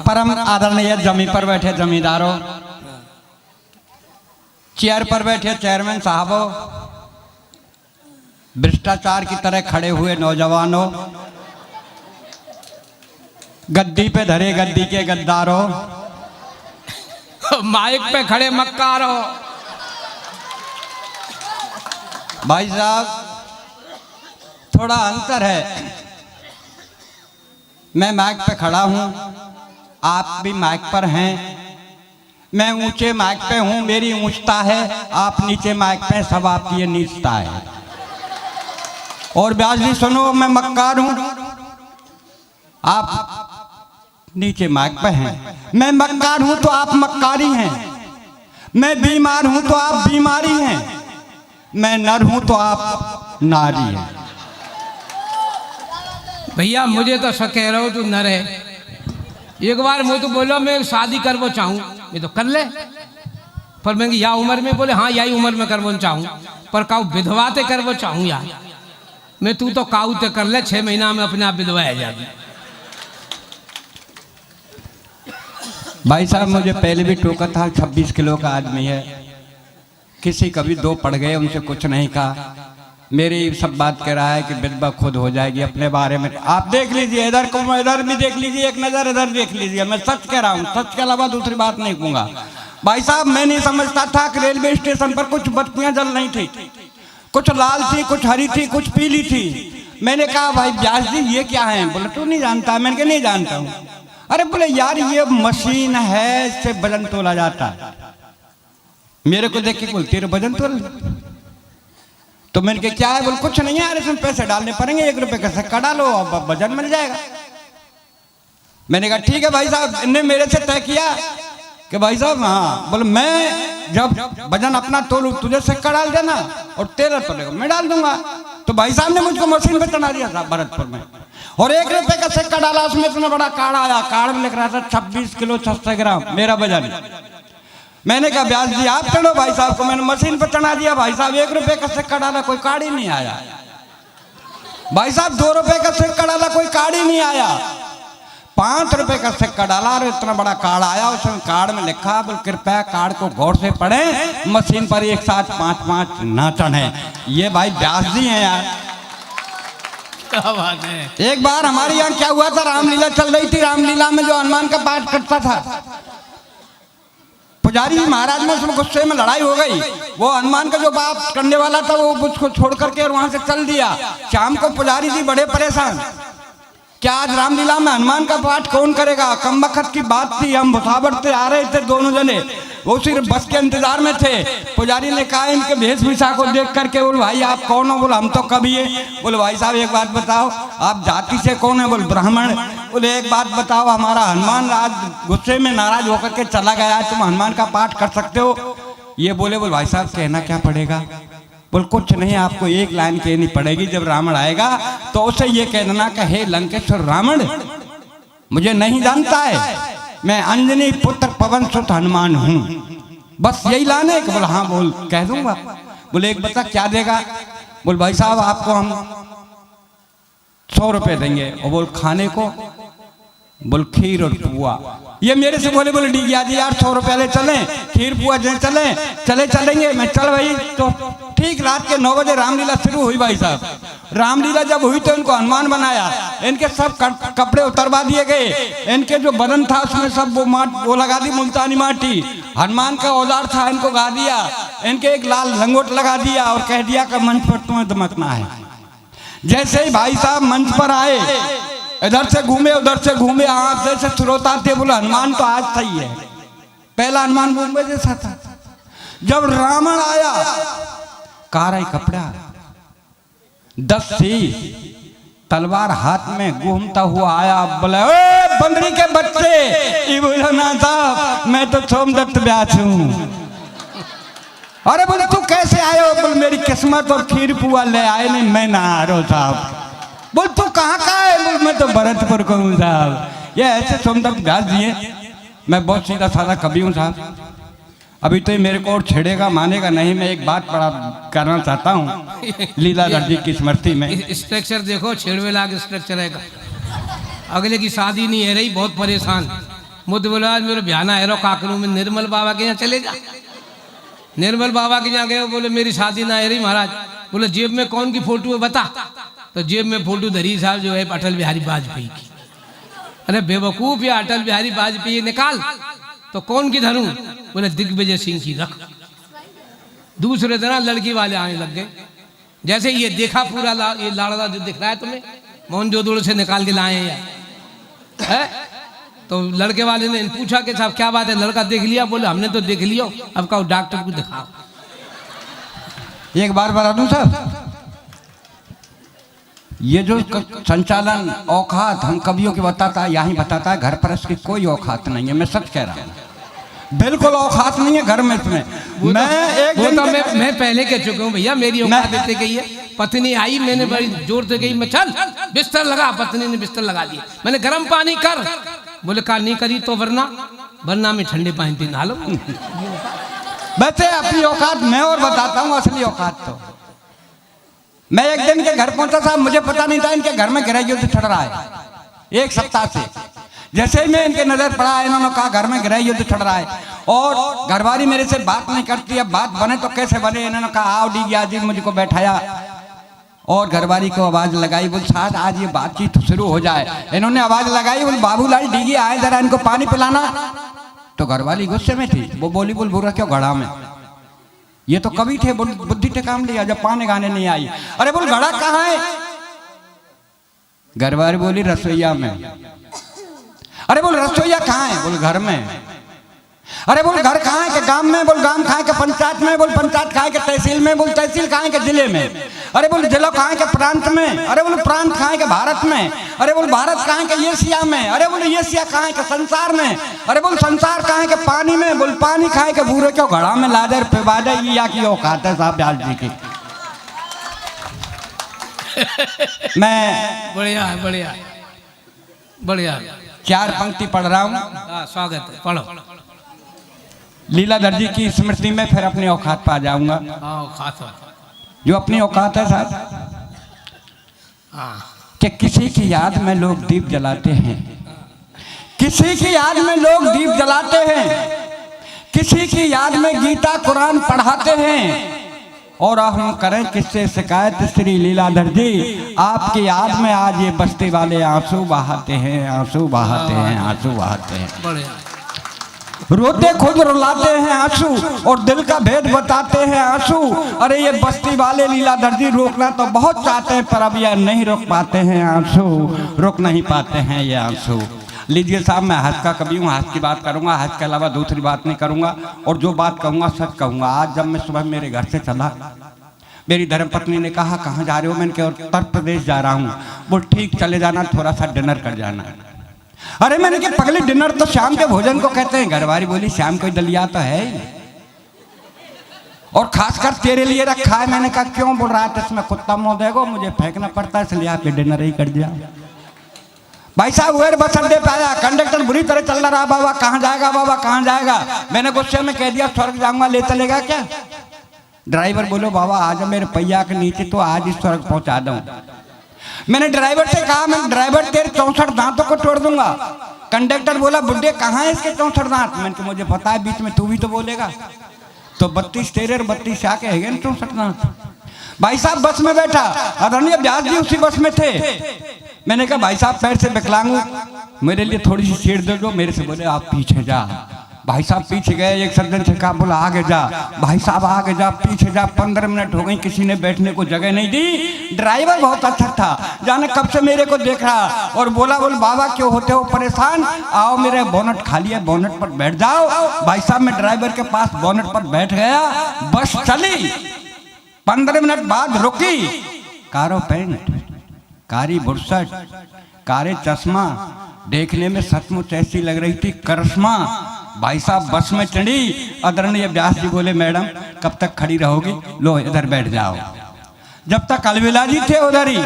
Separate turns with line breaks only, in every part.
परम आदरणीय जमी पर बैठे जमींदारों, चेयर पर बैठे चेयरमैन साहबों, भ्रष्टाचार की तरह खड़े हुए नौजवानों, गद्दी पे धरे गद्दी के गद्दारों,
माइक पे खड़े मक्कारों।
भाई साहब थोड़ा अंतर है, मैं माइक पे खड़ा हूं, आप भी माइक पर हैं। मैं ऊंचे माइक पे हूं, मेरी ऊंचता है, आप नीचे माइक पे, सब आपकी ये नीचता है। और ब्यास जी सुनो, मैं मक्कार हूं, आप नीचे माइक पे हैं। मैं मक्कार हूं तो आप मक्कारी हैं, मैं बीमार हूं तो आप बीमारी हैं, मैं नर हूं तो आप नारी हैं।
भैया मुझे तो सच कह रहा हूँ, तू नर है। एक बार मैं तो बोलो मैं शादी करवो चाहूँ, मैं तो कर ले, पर मैं या उम्र में बोले हाँ यही उम्र में करवो चाहूँ, पर काऊ विधवा ते करवो चाहूँ यार। मैं तू तो काऊ ते कर ले, 6 महीना में अपने आप विधवा है जाती।
भाई साहब मुझे पहले भी टोका था, 26 किलो का आदमी है, किसी कभी 2 पड़ गए, उनसे कुछ नहीं कहा। मेरी सब बात कह रहा है कि विधवा खुद हो जाएगी अपने बारे में। आप देख लीजिए, इधर को इधर भी देख लीजिए, एक नजर इधर देख लीजिए, मैं सच कह रहा हूँ, सच के अलावा दूसरी बात नहीं कहूँगा। भाई साहब मैं नहीं समझता था कि रेलवे स्टेशन पर कुछ बत्तियां जल रही थी, कुछ लाल थी, कुछ हरी थी, कुछ पीली थी। मैंने कहा भाई व्यास जी ये क्या है? बोले तू नहीं जानता? मैंने कहा नहीं जानता हूँ। अरे बोले यार ये मशीन है, इससे वजन तोला जाता है। मेरे को देख के बोलती है वजन तोल, तो मैंने कहा क्या है? बोले कुछ नहीं है, इसमें पैसे डालने पड़ेंगे, 1 रुपए का सिक्का डालो और वजन मिल जाएगा। मैंने कहा ठीक है भाई साहब। इन्हें मेरे से तय किया कि भाई साहब हाँ, बोले मैं जब वजन अपना तोलूं तुझे सिक्का डाल देना और तेरा तोलेगा मैं डाल दूंगा। तो भाई साहब ने मुझको मशीन पे चढ़ा दिया था भरतपुर में, और 1 रुपए का सिक्का डाला, उसमें इतना बड़ा कार्ड आया, कार्ड में लिख रहा था 26 किलो 600 ग्राम मेरा वजन। मैंने कहा व्यास जी आप चढ़ो भाई साहब को। मैंने मशीन पर चढ़ा दिया, भाई साहब 1 रुपए का सिक्का डाला, कोई कार्ड ही नहीं आया। भाई साहब 2 रुपए का सिक्का डाला, कोई कार्ड ही नहीं आया। 5 रुपए का सिक्का डाला और इतना बड़ा कार्ड आया, उसमें कार्ड में लिखा बोल कृपया कार्ड को गौर से पढ़ें, मशीन पर एक साथ 5-5 ना चढ़े। ये भाई व्यास जी हैं यार।
क्या बात है।
एक बार हमारे यहाँ क्या हुआ था, रामलीला चल रही थी, रामलीला में जो हनुमान का पाठ करता था पुजारी महाराज में, उसमें गुस्से में लड़ाई हो गई। वो हनुमान का जो बाप करने वाला था वो उसको छोड़ करके और वहां से चल दिया। शाम को पुजारी जी बड़े परेशान, क्या आज रामलीला में हनुमान का पाठ कौन करेगा? कम वक्त की बात थी, हम भुसावट से आ रहे थे दोनों जने, वो सिर्फ बस के इंतजार में थे। पुजारी ने कहा इनके वेशभूषा को देख करके, बोले भाई आप कौन हो? बोले हम तो कभी है। बोले भाई साहब एक बात बताओ आप जाति से कौन है? बोले ब्राह्मण। बोले एक बात बताओ, हमारा हनुमान आज गुस्से में नाराज होकर के चला गया, तुम हनुमान का पाठ कर सकते हो? ये बोले भाई साहब कहना क्या पड़ेगा? बोल कुछ नहीं, आपको एक लाइन कहनी पड़ेगी, जब रावण आएगा तो उसे ये कह देना कि हे लंकेश्वर रावण मुझे नहीं जानता है, मैं अंजनी पुत्र पवन सुत हनुमान हूं, बस यही लाने। बोले हाँ बोल कह दूंगा। बोले एक बता क्या देगा? बोल भाई साहब आपको हम 100 रुपए देंगे। और बोल खाने को? बोल खीर और पुआ। ये मेरे से बोले डीगिया जी यार 100 रुपये ले चलें, खीर पुआ जो चलेंगे। मैं चल भाई। तो ठीक रात के 9 बजे रामलीला शुरू हुई। भाई साहब रामलीला जब हुई तो इनको हनुमान बनाया, इनके सब कपड़े उतरवा दिए गए, इनके जो बदन था उसमें सब वो लगा दी मुल्तानी माटी, हनुमान का औजार था इनको गा दिया, इनके एक लाल लंगोट लगा दिया और कह दिया कि मंच पर तुम्हें दमकना है। जैसे ही भाई साहब मंच पर आए, इधर से घूमे उधर से घूमे, आप जैसे श्रोता थे बोले हनुमान तो आज सही है। पहला हनुमान बॉम्बे जैसा था। जब रावण आया कारा कपड़ा 10 तलवार हाथ में घूमता हुआ आया। बोले ओ बंदरी के बच्चे, ये बोला ना साहब मैं तो सोमदत्त व्यास हूँ। अरे बोले तू कैसे आए हो? बोले मेरी किस्मत और खीर पुआ ले आए नहीं, मैं ना आ रहा साहब। बोल तू कहाँ का है? बोल मैं तो भरतपुर को हूँ साहब। ये ऐसे सोमदत्त व्यास जी हैं, मैं बहुत सीधा साधा कवि हूँ साहब। अभी तो ये मेरे को और छेड़ेगा मानेगा नहीं। मैं एक बात बड़ा करना चाहता हूँ लीलाधर जी की स्मृति में।
स्ट्रक्चर देखो, छेड़वे लाग स्ट्रक्चर है। अगले की शादी नहीं है रही, बहुत परेशान। मुझे बोला आज मेरे बयाना है काकरू में निर्मल बाबा के यहाँ चले जा। निर्मल बाबा के यहाँ गए, बोले मेरी शादी ना है रही महाराज। बोले जेब में कौन की फोटो है बता। तो जेब में फोटो धरी साहब जो है अटल बिहारी वाजपेयी की। अरे बेवकूफ, या अटल बिहारी वाजपेयी निकाल तो कौन की धरूं। बोले दिग्विजय सिंह की रख। दूसरे दिन लड़की वाले आने लग गए। जैसे ये देखा पूरा ये लाड़वा जो दिख रहा है तुम्हें, मोहनजोदड़ो से निकाल के लाए है। तो लड़के वाले ने पूछा कि साहब क्या बात है, लड़का देख लिया। बोले हमने तो देख लिया, अब कहो डॉक्टर को दिखाओ।
एक बार बता दूं साहब, ये जो संचालन औकात हम कवियों के बताता है, यहाँ बताता है, घर पर इसकी कोई औकात नहीं है। मैं सच कह रहा हूँ, बिल्कुल औकात नहीं है घर में इसमें। मैं
पहले कह चुका हूँ भैया, मेरी औकात देते गई है। पत्नी आई, मैंने बड़ी जोर से गई, मैं चल बिस्तर लगा। पत्नी ने बिस्तर लगा दिया। मैंने गर्म पानी कर, बोले कहा नहीं करी तो वरना में ठंडे पानी से नहा लो।
वैसे अपनी औकात मैं और बताता हूँ, असली औकात तो मैं एक दिन के घर पहुंचा साहब, मुझे पता नहीं था इनके घर में गृहयुद्ध चढ़ रहा है 1 सप्ताह से। जैसे ही मैं इनके नजर पड़ा, इन्होंने कहा घर में गृहयुद्ध चढ़ रहा है और घरवाली मेरे से बात नहीं करती। अब बात बने तो कैसे बने। इन्होंने कहा आओ डी गया जी, मुझको बैठाया और घरवाली को आवाज लगाई, बोल साथ आज ये बातचीत शुरू हो जाए। इन्होंने आवाज लगाई, बोल बाबूलाल डीगी आए जरा इनको पानी पिलाना। तो घरवाली गुस्से में थी, वो बोली बोल बुरा क्यों घड़ा में, ये तो कवि थे, बुद्धि से काम लिया जब पानी गाने नहीं आई। अरे बोल घड़ा कहाँ है। घरवाली बोली रसोईया में। अरे बोल रसोईया कहाँ है, बोल घर में। अरे बोल घर कहाँ है के गांव में, बोल गांव कहाँ के पंचायत में, बोल पंचायत कहाँ के तहसील में, बोल तहसील कहाँ के जिले में। अरे बोल जिला कहाँ के प्रांत में। अरे बोल प्रांत कहाँ के भारत में। अरे बोल भारत कहाँ के एशिया में। अरे बोल एशिया कहाँ के संसार में। अरे बोल संसार कहाँ के पानी में। बोल पानी कहाँ के बूरे क्यों घड़ा में लादर पे बादे या की औकात है साहब ब्याज जी की। मैं
बढ़िया बढ़िया बढ़िया
4 पंक्ति पढ़ रहा हूँ।
स्वागत है, पढ़ो।
लीलाधर जी की स्मृति में फिर अपनी औकात पर आ जाऊंगा। जो अपनी औकात है साहब, कि किसी की याद में लोग दीप जलाते हैं, किसी की याद में लोग दीप जलाते हैं, किसी की याद में गीता कुरान पढ़ाते हैं। और हम करें किससे शिकायत श्री लीलाधर जी, आपकी याद में आज ये बस्ती वाले आंसू बहाते हैं, आंसू बहाते हैं, आंसू बहाते हैं। रोते खुद रुलाते हैं आंसू और दिल का भेद बताते हैं आंसू। अरे ये बस्ती वाले लीलाधर जी रोकना तो बहुत चाहते हैं, पर अब ये नहीं रोक पाते हैं आंसू, रोक नहीं पाते हैं ये आंसू। लीजिए साहब, मैं हंस का कवि हूँ, हंस की बात करूँगा, हंस के अलावा दूसरी बात नहीं करूँगा। और जो बात कहूँगा सच कहूँगा। आज जब मैं सुबह मेरे घर से चला, मेरी धर्मपत्नी ने कहा कहाँ जा रहे हो। मैंने कहा उत्तर प्रदेश जा रहा हूँ। बोल ठीक चले जाना, थोड़ा सा डिनर कर जाना। अरे मैंने कहा पगले डिनर तो शाम के भोजन को कहते हैं। घरवाली बोली शाम को दलिया तो है और खासकर तेरे लिए रखा है। मैंने कहा क्यों। बोल रहा था इसमें कुत्ता मुंह देगा, मुझे फेंकना पड़ता है, इसलिए आपके डिनर ही कर दिया। भाई साहब वेर बस अड्डे पे आया, कंडक्टर बुरी तरह चल रहा, बाबा कहाँ जाएगा, बाबा कहाँ जाएगा। मैंने गुस्से में कह दिया स्वर्ग जाऊंगा, ले चलेगा क्या। ड्राइवर बोलो बाबा आज मेरे पहिया के नीचे तो आज ही स्वर्ग पहुंचा दूं। मैंने ड्राइवर से कहा मैं ड्राइवर तेरे 64 दांतों को तोड़ दूंगा। कंडक्टर बोला बुड्ढे कहाँ है इसके 64 दांत। मैंने कहा मुझे पता है, बीच में तू भी तो बोलेगा। तो 32 तेरे और 32 आके है 64 दांत। भाई साहब बस में बैठा, आदरणीय व्यास जी उसी बस में थे। मैंने कहा भाई साहब पैर से विकलांग हूं, मेरे लिए थोड़ी सी सीट दे दो। मेरे से बोले आप पीछे जा। भाई साहब पीछे गए, एक सर्जन से कहा बोला आगे जा। भाई साहब आगे जा, पीछे जा। 15 मिनट हो गई, किसी ने बैठने को जगह नहीं दी। ड्राइवर बहुत अच्छा था, जाने कब से मेरे को देख रहा और बोला बोल बाबा क्यों होते हो परेशान, आओ मेरे बोनट खाली है, बोनट पर बैठ जाओ। भाई साहब मैं ड्राइवर के पास बोनट पर बैठ गया, बस चली। 15 मिनट बाद रुकी। कारो पैंट, कारी बुरसट, कारे चश्मा, देखने में सचमुच ऐसी लग रही थी करिश्मा। भाई साहब बस में चढ़ी। आदरणीय व्यास जी बोले मैडम कब तक खड़ी रहोगी, लो इधर बैठ जाओ। जब तक अलवेला जी थे उधर ही,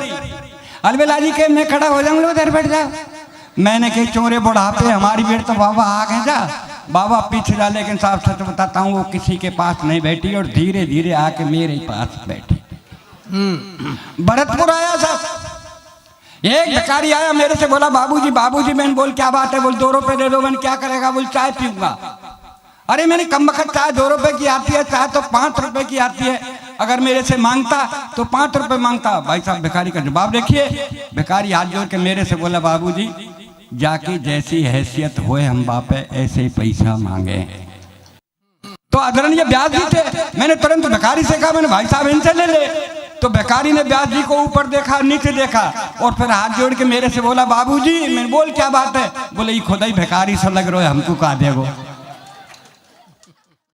अलवेला जी के मैं खड़ा हो जाऊंगा उधर बैठ जाओ। मैंने कही चोरे बुढ़ापे हमारी बेट तो बाबा आगे जा, बाबा पीछे जा। लेकिन साहब सच बताता हूँ वो किसी के पास नहीं बैठी और धीरे धीरे आके मेरे ही पास बैठी। भरतपुर आया साहब, एक भिखारी आया मेरे से बोला बाबूजी बाबूजी। मैंने बोल क्या बात है? बोल 2 रुपए दे दो। मैंने क्या करेगा? बोल चाय पीऊंगा। अरे मैंने कम वक्त चाय 2 रुपए की आती है, चाय तो 5 रुपए की आती है। अगर मेरे से मांगता तो 5 रुपए मांगता। भाई साहब भिखारी का जवाब देखिए। भिखारी हाथ जोड़ के मेरे से बोला बाबूजी जाके जैसी हैसियत होए हम बापे ऐसे ही पैसा मांगे। तो आदरणीय व्यास जी थे। मैंने तुरंत भिखारी से कहा मैंने भाई साहब इनसे ले ले। तो भिखारी ने व्यास जी को ऊपर देखा नीचे देखा और फिर हाथ जोड़ के मेरे से बोला बाबूजी। मैंने बोल क्या बात है? बोले ये खुदा ही भिखारी सा लग रहा है हमको कहा देगो।